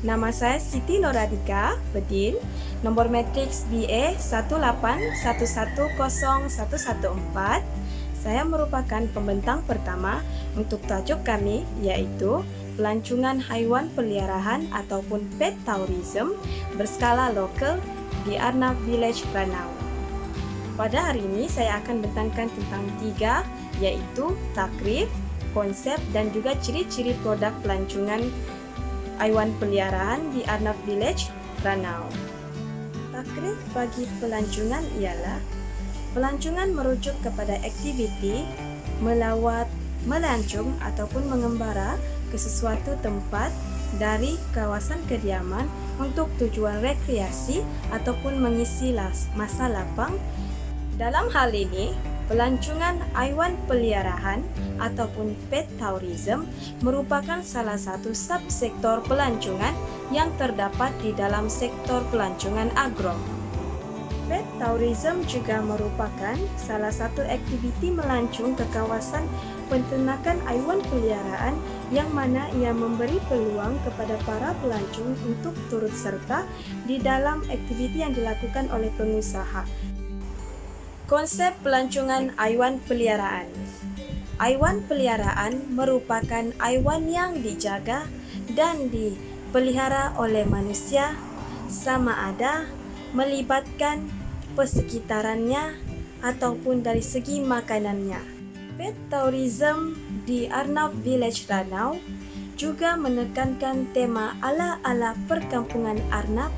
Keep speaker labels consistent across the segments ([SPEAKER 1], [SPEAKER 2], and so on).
[SPEAKER 1] Nama saya Siti Noradika Bedin, nomor matriks BA 181101114. Saya merupakan pembentang pertama untuk tajuk kami, yaitu pelancongan haiwan peliharaan ataupun pet tourism berskala lokal di Arnab Village, Ranau. Pada hari ini saya akan bentangkan tentang 3, yaitu takrif, konsep dan juga ciri-ciri produk pelancongan haiwan peliharaan di Arnab Village, Ranau. Takrif bagi pelancongan ialah pelancongan merujuk kepada aktiviti melawat, melancong ataupun mengembara ke sesuatu tempat dari kawasan kediaman untuk tujuan rekreasi ataupun mengisi masa lapang. Dalam hal ini, pelancongan haiwan peliharaan ataupun pet tourism merupakan salah satu subsektor pelancongan yang terdapat di dalam sektor pelancongan agro. Pet tourism juga merupakan salah satu aktiviti melancong ke kawasan penternakan haiwan peliharaan yang mana ia memberi peluang kepada para pelancong untuk turut serta di dalam aktiviti yang dilakukan oleh pengusaha. Konsep pelancongan haiwan peliharaan. Haiwan peliharaan merupakan haiwan yang dijaga dan dipelihara oleh manusia, sama ada melibatkan persekitarannya ataupun dari segi makanannya. Pet tourism di Arnab Village, Ranau juga menekankan tema ala-ala perkampungan Arnab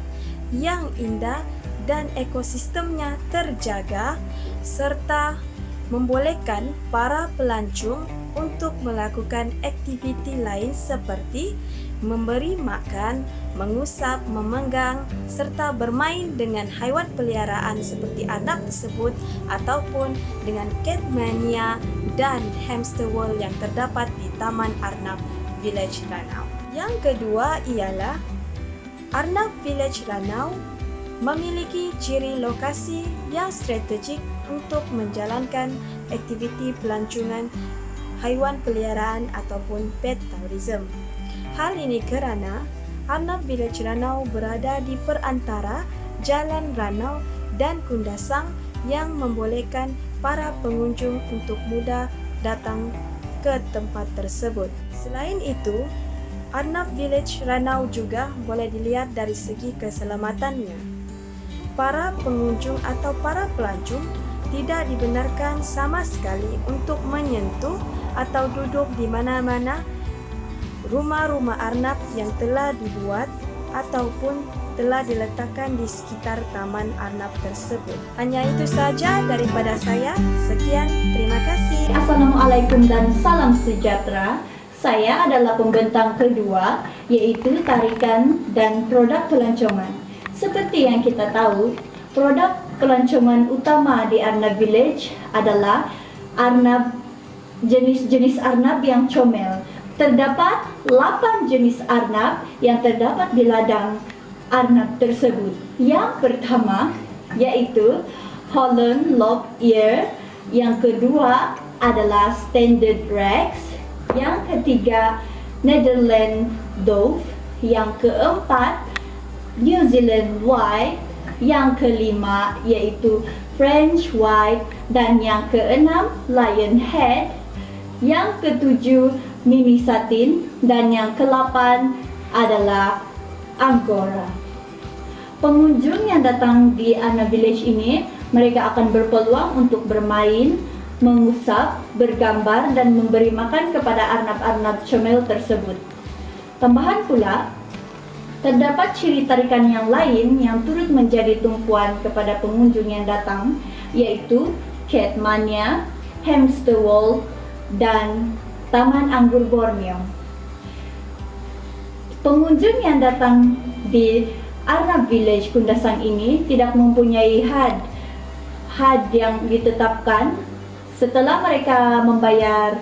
[SPEAKER 1] yang indah dan ekosistemnya terjaga serta membolehkan para pelancong untuk melakukan aktiviti lain seperti memberi makan, mengusap, memenggang serta bermain dengan haiwan peliharaan seperti anak tersebut ataupun dengan cat mania dan hamster world yang terdapat di Taman Arnab Village, Ranau. Yang kedua ialah Arnab Village, Ranau memiliki ciri lokasi yang strategik untuk menjalankan aktiviti pelancongan haiwan peliharaan ataupun pet tourism. Hal ini kerana Arnab Village Ranau berada di perantara Jalan Ranau dan Kundasang yang membolehkan para pengunjung untuk mudah datang ke tempat tersebut. Selain itu, Arnab Village Ranau juga boleh dilihat dari segi keselamatannya. Para pengunjung atau para pelancong tidak dibenarkan sama sekali untuk menyentuh atau duduk di mana-mana rumah-rumah Arnab yang telah dibuat ataupun telah diletakkan di sekitar Taman Arnab tersebut. Hanya itu saja daripada saya. Sekian, terima kasih.
[SPEAKER 2] Assalamualaikum dan salam sejahtera. Saya adalah pembentang kedua, yaitu tarikan dan produk pelancongan. Seperti yang kita tahu, produk pelancongan utama di Arnab Village adalah Arnab, jenis-jenis Arnab yang comel. Terdapat 8 jenis Arnab yang terdapat di ladang Arnab tersebut. Yang pertama yaitu Holland Lob Ear, yang kedua adalah Standard Rex, yang ketiga Netherlands Dove, yang keempat New Zealand White, yang kelima yaitu French White, dan yang keenam Lionhead, yang ketujuh Mini Satin, dan yang ke-8 adalah Angora. Pengunjung yang datang di Arnab Village ini, mereka akan berpeluang untuk bermain, mengusap, bergambar, dan memberi makan kepada arnab-arnab comel tersebut. Tambahan pula, terdapat ciri tarikan yang lain yang turut menjadi tumpuan kepada pengunjung yang datang, yaitu cat mania, hamster world, dan Taman Anggur Borneo. Pengunjung yang datang di Arnab Village Kundasang ini tidak mempunyai had yang ditetapkan. Setelah mereka membayar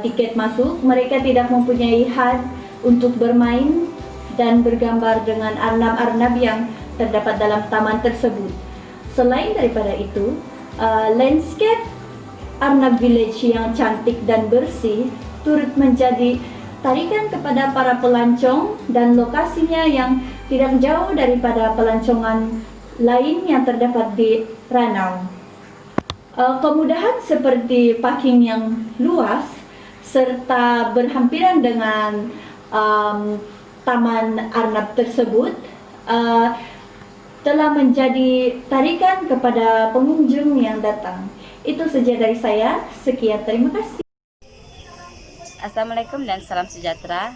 [SPEAKER 2] tiket masuk, mereka tidak mempunyai had untuk bermain dan bergambar dengan arnab-arnab yang terdapat dalam taman tersebut. Selain daripada itu, landscape Arnab Village yang cantik dan bersih turut menjadi tarikan kepada para pelancong dan lokasinya yang tidak jauh daripada pelancongan lain yang terdapat di Ranau. Kemudahan seperti parking yang luas serta berhampiran dengan Taman Arnab tersebut telah menjadi tarikan kepada pengunjung yang datang. Itu saja dari saya. Sekian, terima kasih.
[SPEAKER 3] Assalamualaikum dan salam sejahtera.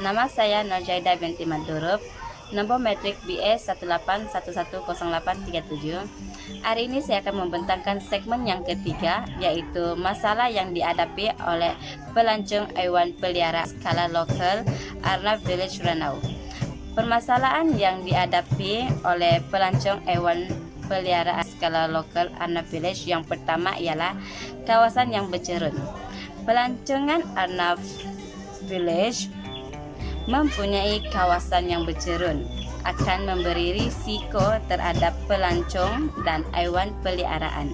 [SPEAKER 3] Nama saya Nurjaida binti Madurub, nomor metrik BS 1811087. Hari ini saya akan membentangkan segmen yang ketiga, yaitu masalah yang dihadapi oleh pelancong hewan peliharaan skala lokal Arnab Village Ranau. Permasalahan yang dihadapi oleh pelancong hewan peliharaan skala lokal Arnab Village yang pertama ialah kawasan yang bercerun. Pelancongan Arnab Village mempunyai kawasan yang bercerun, akan memberi risiko terhadap pelancong dan hewan peliharaan.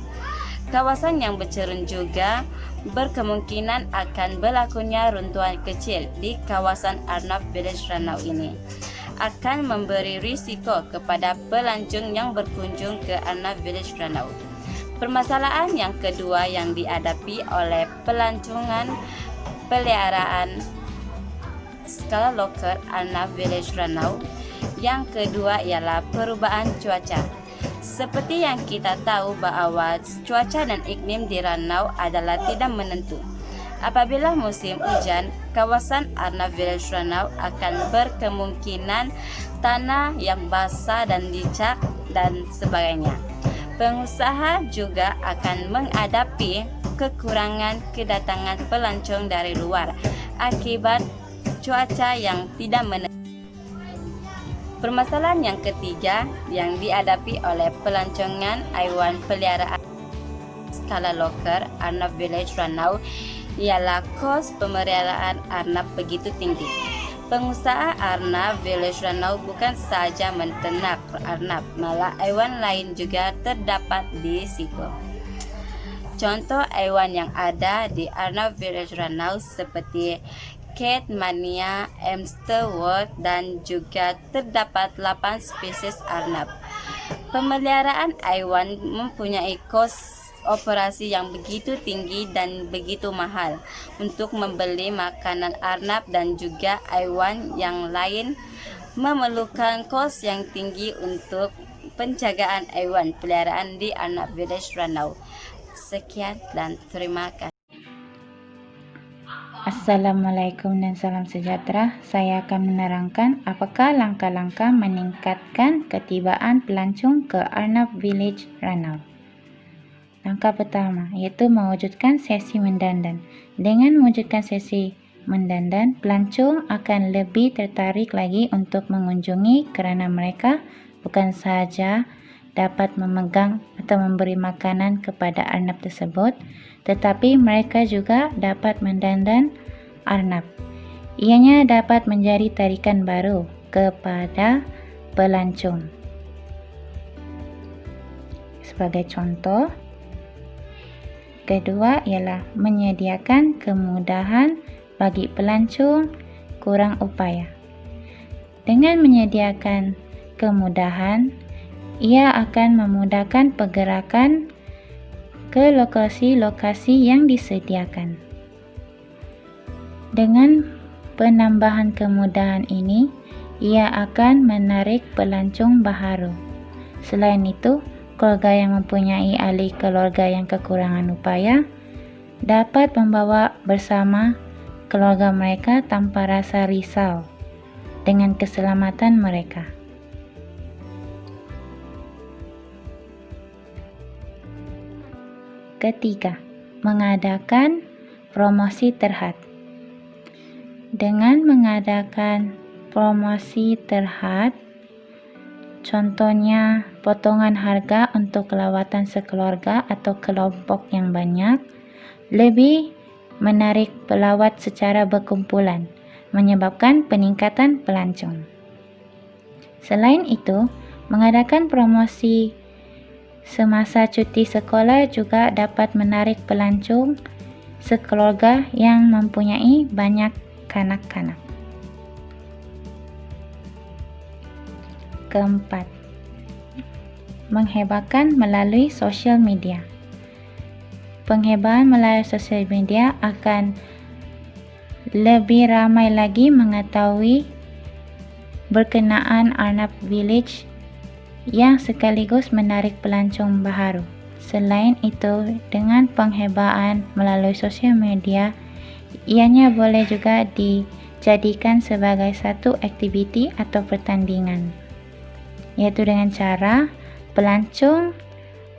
[SPEAKER 3] Kawasan yang bercerun juga berkemungkinan akan berlakunya runtuhan kecil di kawasan Arnab Village Ranau ini, akan memberi risiko kepada pelancong yang berkunjung ke Arnab Village Ranau. Permasalahan yang kedua yang dihadapi oleh pelancongan peliharaan skala lokal Arnab Village Ranau yang kedua ialah perubahan cuaca. Seperti yang kita tahu bahwa cuaca dan iklim di Ranau adalah tidak menentu. Apabila musim hujan, kawasan Arnab Village Ranau akan berkemungkinan tanah yang basah dan licak dan sebagainya. Pengusaha juga akan menghadapi kekurangan kedatangan pelancong dari luar akibat cuaca yang tidak menentu. Permasalahan yang ketiga yang dihadapi oleh pelancongan hewan peliharaan skala lokal Arnab Village Ranau ialah kos pemeliharaan arnab begitu tinggi. Pengusaha Arnab Village Ranau bukan saja menternak arnab, malah hewan lain juga terdapat di situ. Contoh hewan yang ada di Arnab Village Ranau seperti cat mania, hamster world, dan juga terdapat 8 spesies arnab. Pemeliharaan hewan mempunyai kos operasi yang begitu tinggi dan begitu mahal untuk membeli makanan arnab, dan juga hewan yang lain memerlukan kos yang tinggi untuk penjagaan hewan peliharaan di Arnab Village Ranau. Sekian dan terima kasih.
[SPEAKER 4] Assalamualaikum dan salam sejahtera. Saya akan menerangkan apakah langkah-langkah meningkatkan ketibaan pelancong ke Arnab Village Ranau. Langkah pertama iaitu mewujudkan sesi mendandan. Dengan mewujudkan sesi mendandan, pelancong akan lebih tertarik lagi untuk mengunjungi kerana mereka bukan sahaja dapat memegang atau memberi makanan kepada arnab tersebut, tetapi mereka juga dapat mendandan arnab. Ianya dapat menjadi tarikan baru kepada pelancong. Sebagai contoh, kedua ialah menyediakan kemudahan bagi pelancong kurang upaya. Dengan menyediakan kemudahan, ia akan memudahkan pergerakan ke lokasi-lokasi yang disediakan. Dengan penambahan kemudahan ini, ia akan menarik pelancong baharu. Selain itu, keluarga yang mempunyai ahli keluarga yang kekurangan upaya dapat membawa bersama keluarga mereka tanpa rasa risau dengan keselamatan mereka. Ketiga, mengadakan promosi terhad. Dengan mengadakan promosi terhad, contohnya potongan harga untuk lawatan sekeluarga atau kelompok yang banyak, lebih menarik pelawat secara berkumpulan, menyebabkan peningkatan pelancong. Selain itu, mengadakan promosi semasa cuti sekolah juga dapat menarik pelancong sekeluarga yang mempunyai banyak kanak-kanak. Keempat, menghebarkan melalui sosial media. Penghebaran melalui sosial media akan lebih ramai lagi mengetahui berkenaan Arnab Village yang sekaligus menarik pelancong baharu. Selain itu, dengan penghebaran melalui sosial media, ianya boleh juga dijadikan sebagai satu aktiviti atau pertandingan, iaitu dengan cara pelancong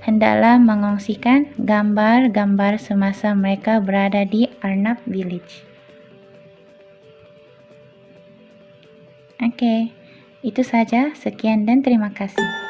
[SPEAKER 4] hendaklah mengongsikan gambar-gambar semasa mereka berada di Arnab Village. Oke, itu saja. Sekian dan terima kasih.